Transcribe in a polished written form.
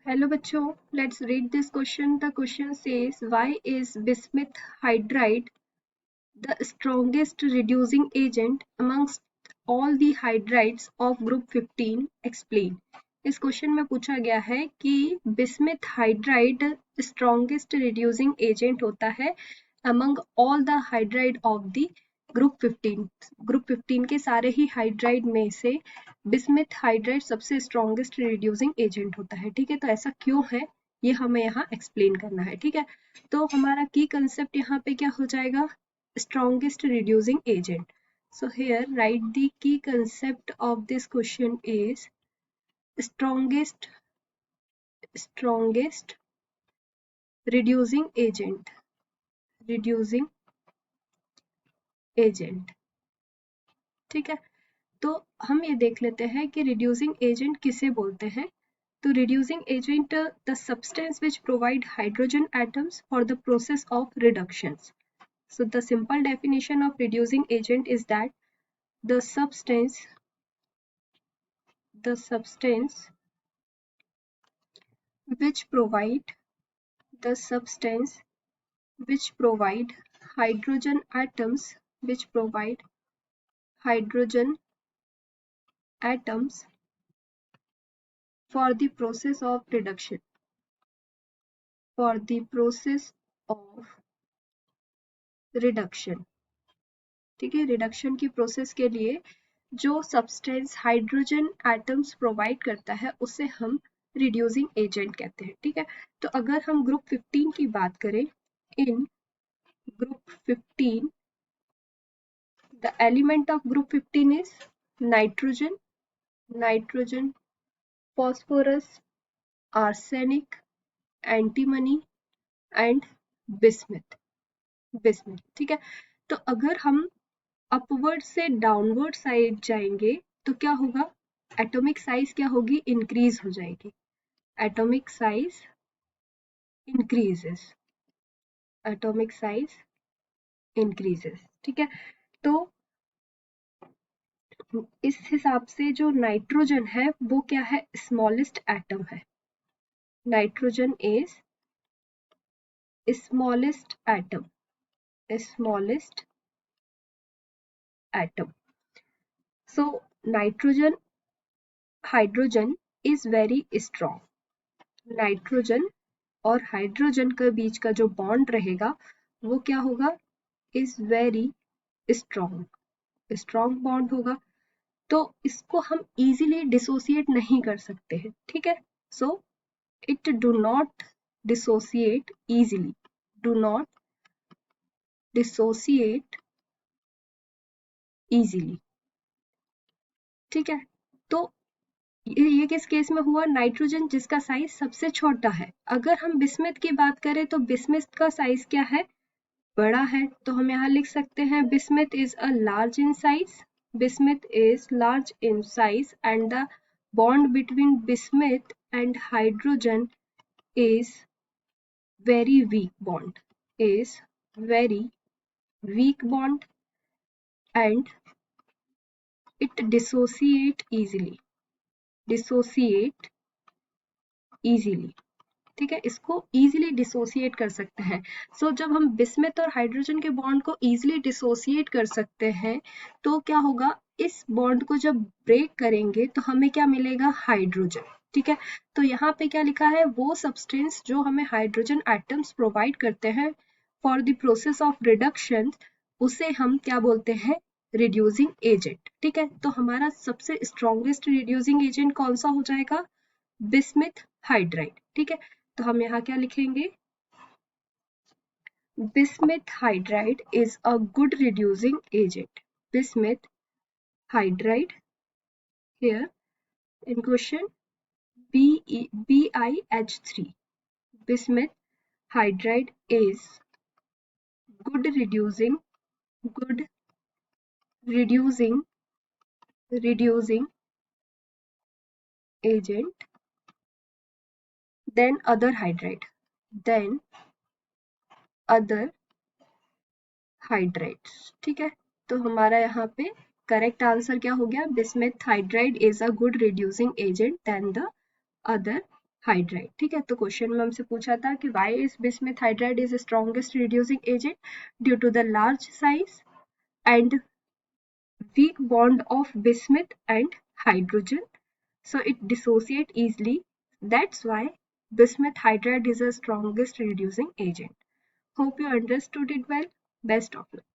Hello bachcho, let's read this question. The question says, why is bismuth hydride the strongest reducing agent amongst all the hydrides of group 15? Explain. इस question में पूछा गया है कि bismuth hydride strongest reducing agent होता है among all the hydride of the group 15 के सारे ही हाइड्राइड में से बिस्मिथ हाइड्राइड सबसे स्ट्रॉन्गेस्ट रिड्यूसिंग एजेंट होता है। ठीक है, तो ऐसा क्यों है ये हमें यहाँ एक्सप्लेन करना है। ठीक है, तो हमारा की कंसेप्ट यहाँ पे क्या हो जाएगा, strongest reducing agent. So here write the key concept of this question is strongest reducing agent. ठीक है, तो हम ये देख लेते हैं कि reducing agent किसे बोलते हैं। तो reducing agent the substance which provide hydrogen atoms for the process of reductions. So the simple definition of reducing agent is that the substance which provide hydrogen atoms for the process of reduction ठीक है, reduction की process के लिए जो substance hydrogen atoms provide करता है उसे हम रिड्यूसिंग एजेंट कहते हैं। ठीक है, तो अगर हम ग्रुप 15 की बात करें, इन group 15 the element of group 15 is nitrogen, phosphorus, arsenic, antimony and bismuth। ठीक है, तो अगर हम अपवर्ड से डाउनवर्ड साइड जाएंगे तो क्या होगा, एटॉमिक साइज क्या होगी, इंक्रीज हो जाएगी। Atomic size increases. ठीक है, तो इस हिसाब से जो नाइट्रोजन है वो क्या है, स्मॉलेस्ट एटम है। Nitrogen is smallest atom. So hydrogen is very strong. Nitrogen और हाइड्रोजन के बीच का जो बॉन्ड रहेगा वो क्या होगा, इज वेरी स्ट्रॉन्ग बॉन्ड होगा। तो इसको हम इजीली डिसोसिएट नहीं कर सकते हैं। ठीक है, so it do not dissociate easily, ठीक है, तो ये किस केस में हुआ, नाइट्रोजन जिसका साइज सबसे छोटा है। अगर हम बिस्मिथ की बात करें तो बिस्मिथ का साइज क्या है, बड़ा है। तो हम यहाँ लिख सकते हैं bismuth is a large in size and the bond between bismuth and hydrogen is very weak bond and it dissociate easily। ठीक है, इसको इजीली डिसोसिएट कर सकते हैं। सो जब हम बिस्मिथ और हाइड्रोजन के बॉन्ड को इजीली डिसोसिएट कर सकते हैं तो क्या होगा, इस बॉन्ड को जब ब्रेक करेंगे तो हमें क्या मिलेगा, हाइड्रोजन। ठीक है, तो यहाँ पे क्या लिखा है, वो सब्सटेंस जो हमें हाइड्रोजन एटम्स प्रोवाइड करते हैं for the process of reduction, उसे हम क्या बोलते हैं, रिड्यूसिंग एजेंट। ठीक है, तो हमारा सबसे स्ट्रॉन्गेस्ट रिड्यूसिंग एजेंट कौन सा हो जाएगा, बिस्मिथ हाइड्राइड। ठीक है, तो हम यहाँ क्या लिखेंगे, bismuth hydride is a good reducing agent। bismuth hydride here in question BiH3, bismuth hydride is good reducing agent than other hydrides. ठीक है, तो हमारा यहाँ पे करेक्ट आंसर क्या हो गया, bismuth hydride is a good reducing agent than the other hydride. ठीक है, तो क्वेश्चन में हमसे पूछा था कि why is bismuth hydride is strongest reducing agent due to the large size and weak bond of bismuth and hydrogen, so it dissociate easily. That's why bismuth hydride is the strongest reducing agent. Hope you understood it well. Best of luck.